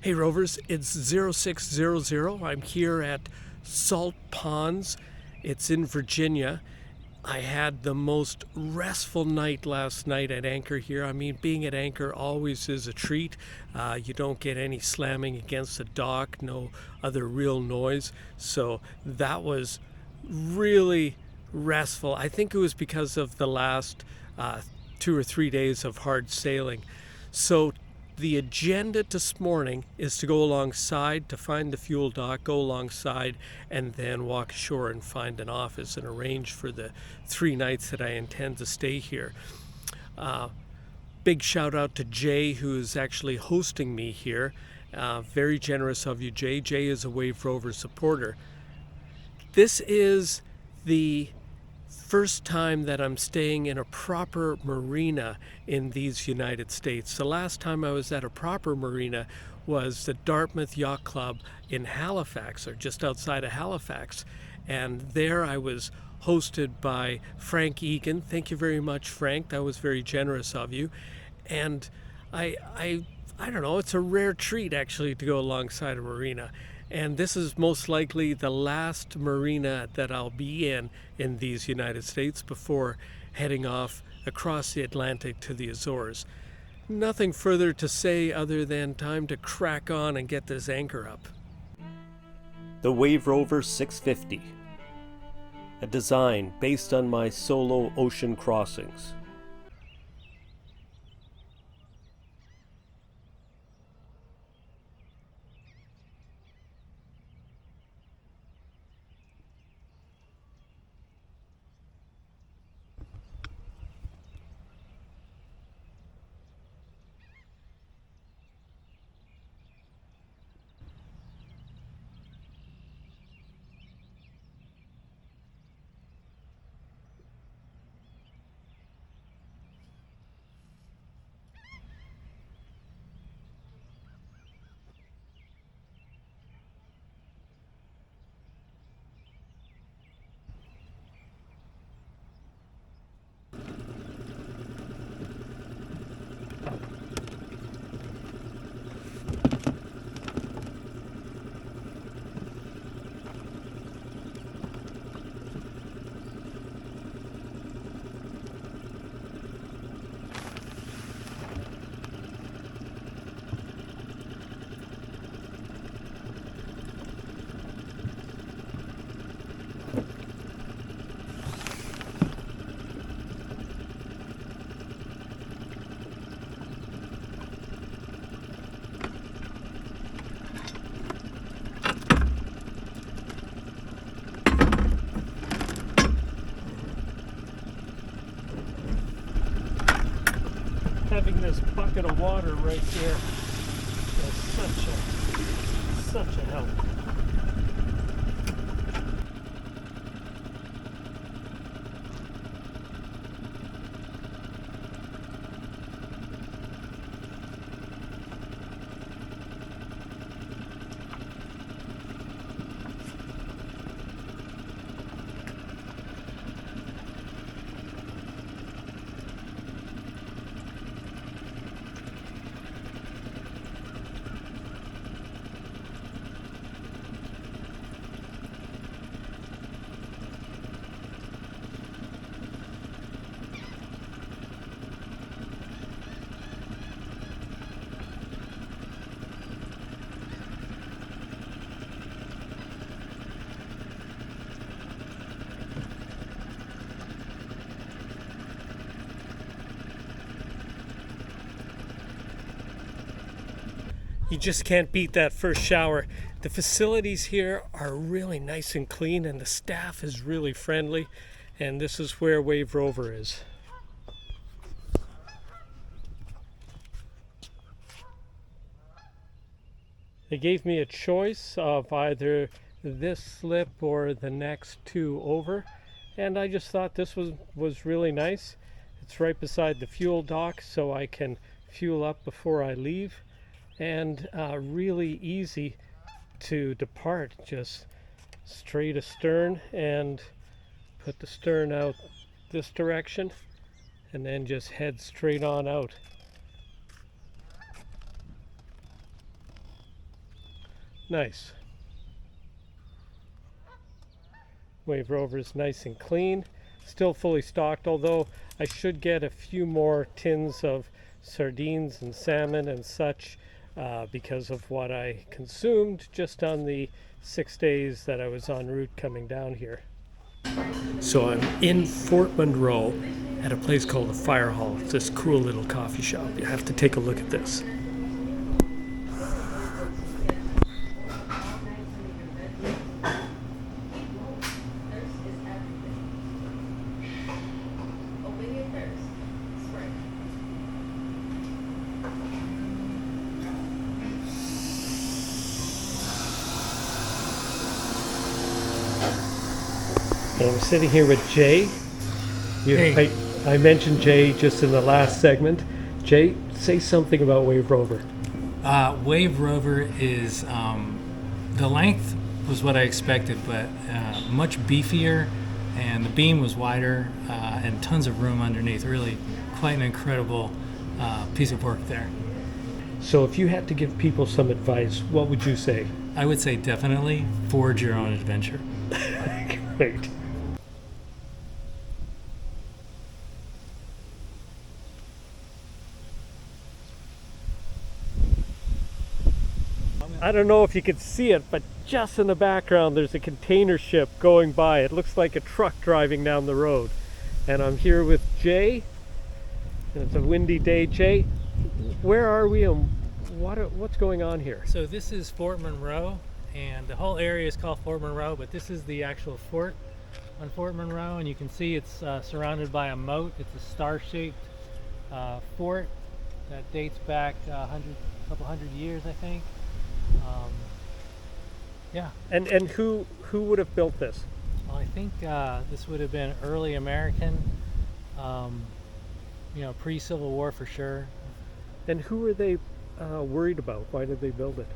Hey Rovers, it's 0600. I'm here at Salt Ponds. It's in Virginia. I had the most restful night last night at anchor here. I mean, being at anchor always is a treat. You don't get any slamming against the dock, no other real noise. So that was really restful. I think it was because of the last 2 or 3 days of hard sailing. So the agenda this morning is to go alongside, to find the fuel dock, go alongside, and then walk ashore and find an office and arrange for the 3 nights that I intend to stay here. Big shout out to Jay, who is actually hosting me here. Very generous of you, Jay. Jay is a Wave Rover supporter. This is the first time that I'm staying in a proper marina in these United States. The last time I was at a proper marina was the Dartmouth Yacht Club in Halifax, or just outside of Halifax. And there I was hosted by Frank Egan. Thank you very much, Frank. That was very generous of you. And I don't know, it's a rare treat actually to go alongside a marina. And this is most likely the last marina that I'll be in these United States before heading off across the Atlantic to the Azores. Nothing further to say other than time to crack on and get this anchor up. The Wave Rover 650, a design based on my solo ocean crossings. Having this bucket of water right here is such a help. You just can't beat that first shower. The facilities here are really nice and clean, and the staff is really friendly, and this is where Wave Rover is. They gave me a choice of either this slip or the next 2 over, and I just thought this was really nice. It's right beside the fuel dock, so I can fuel up before I leave, and really easy to depart. Just straight astern and put the stern out this direction, and then just head straight on out. Nice. Wave Rover is nice and clean. Still fully stocked, although I should get a few more tins of sardines and salmon and such because of what I consumed just on the 6 days that I was en route coming down here. So I'm in Fort Monroe at a place called the Fire Hall. It's this cool little coffee shop. You have to take a look at this. And I'm sitting here with Jay. Hey. I mentioned Jay just in the last segment. Jay, say something about Wave Rover. Wave Rover is the length was what I expected, but much beefier, and the beam was wider and tons of room underneath. Really, quite an incredible piece of work there. So if you had to give people some advice, what would you say? I would say definitely forge your own adventure. Great. I don't know if you can see it, but just in the background there's a container ship going by. It looks like a truck driving down the road. And I'm here with Jay. It's a windy day. Jay, where are we and what's going on here? So this is Fort Monroe, and the whole area is called Fort Monroe, but this is the actual fort on Fort Monroe, and you can see it's surrounded by a moat. It's a star-shaped fort that dates back a couple hundred years, I think. Yeah. And who would have built this? Well, I think this would have been early American, pre-Civil War for sure. And who were they worried about? Why did they build it?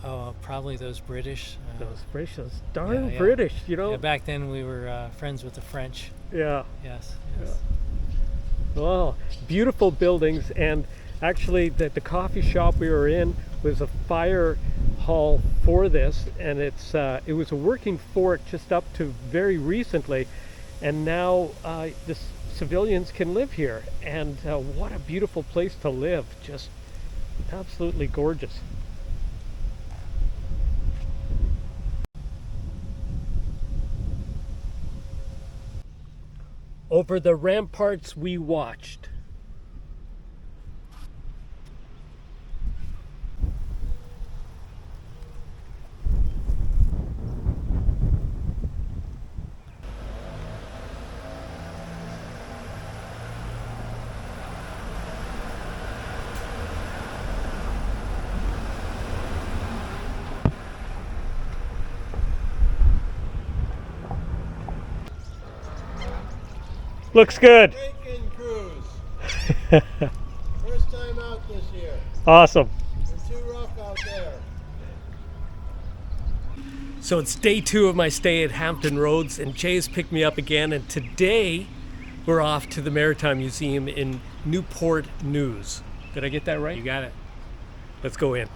Oh, probably those British. Those British, those darn yeah. British, you know? Yeah, back then we were friends with the French. Yeah. Yes. Well, beautiful buildings, and actually the coffee shop we were in was a fire hall for this, and it was a working fort just up to very recently, and now the civilians can live here, and what a beautiful place to live, just absolutely gorgeous. Over the ramparts we watched. Looks good. Bacon cruise. First time out this year. Awesome. It's too rough out there. So it's day 2 of my stay at Hampton Roads, and Jay's picked me up again, and today we're off to the Maritime Museum in Newport News. Did I get that right? You got it. Let's go in.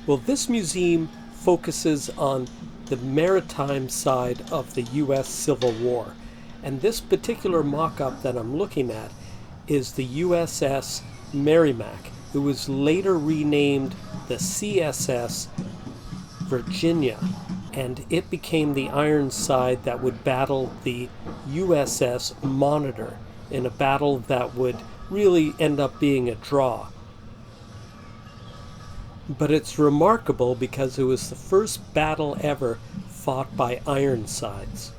Well, this museum focuses on the maritime side of the U.S. Civil War. And this particular mock-up that I'm looking at is the USS Merrimack. It was later renamed the CSS Virginia, and it became the Ironside that would battle the USS Monitor in a battle that would really end up being a draw. But it's remarkable because it was the first battle ever fought by Ironsides.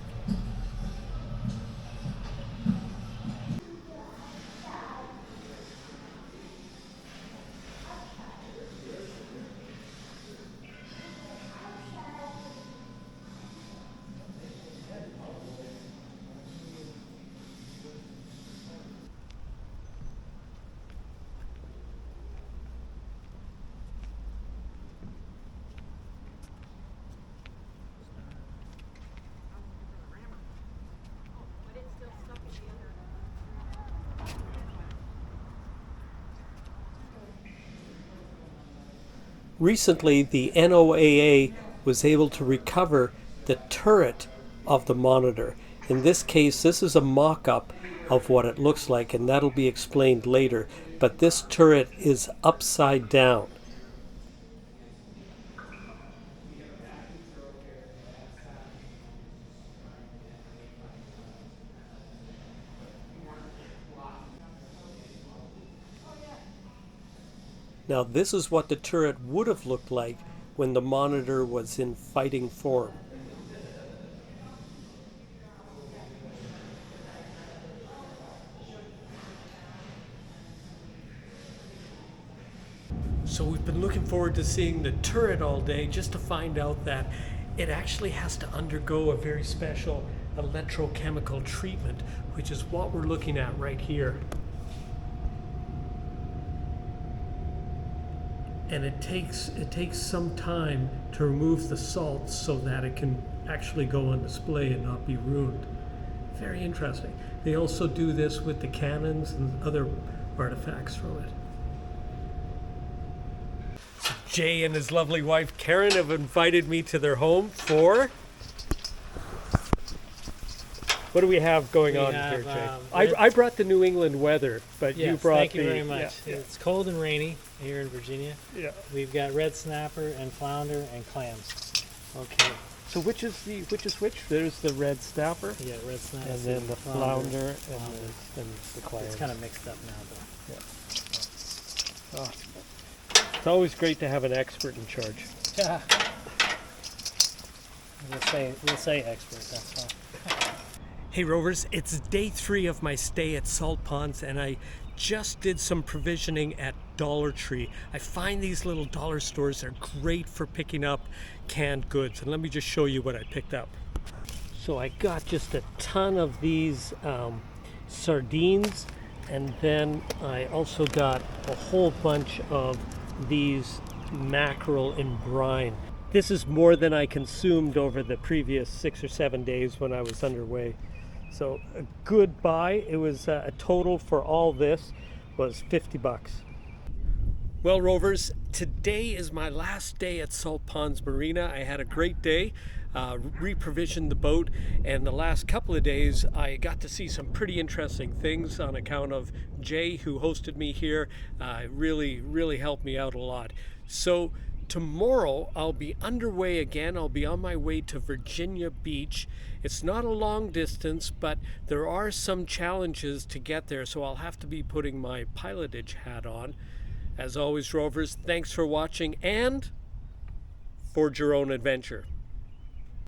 Recently, the NOAA was able to recover the turret of the monitor. In this case, this is a mock-up of what it looks like, and that'll be explained later. But this turret is upside down. Now, this is what the turret would have looked like when the monitor was in fighting form. So we've been looking forward to seeing the turret all day, just to find out that it actually has to undergo a very special electrochemical treatment, which is what we're looking at right here. And it takes some time to remove the salts so that it can actually go on display and not be ruined. Very interesting. They also do this with the cannons and other artifacts from it. So Jay and his lovely wife Karen have invited me to their home for... What do we have going on here, Jay? I brought the New England weather, but yes, you brought thank you very much. Yeah. It's cold and rainy here in Virginia. Yeah. We've got red snapper and flounder and clams. Okay. So which is which? There's the red snapper, Yeah, red snapper. and then the flounder, and the clams. It's kind of mixed up now, though. Oh. It's always great to have an expert in charge. Yeah. We'll say expert. That's fine. Hey Rovers, it's day 3 of my stay at Salt Ponds, and I just did some provisioning at Dollar Tree. I find these little dollar stores are great for picking up canned goods, and let me just show you what I picked up. So I got just a ton of these sardines, and then I also got a whole bunch of these mackerel in brine. This is more than I consumed over the previous 6 or 7 days when I was underway. So a good buy. It was a total for all this was $50. Well, Rovers, today is my last day at Salt Ponds Marina. I had a great day, reprovisioned the boat, and the last couple of days I got to see some pretty interesting things on account of Jay, who hosted me here. Really helped me out a lot. So tomorrow I'll be underway again. I'll be on my way to Virginia Beach. It's not a long distance, but there are some challenges to get there, so I'll have to be putting my pilotage hat on. As always, Rovers, thanks for watching, and forge your own adventure.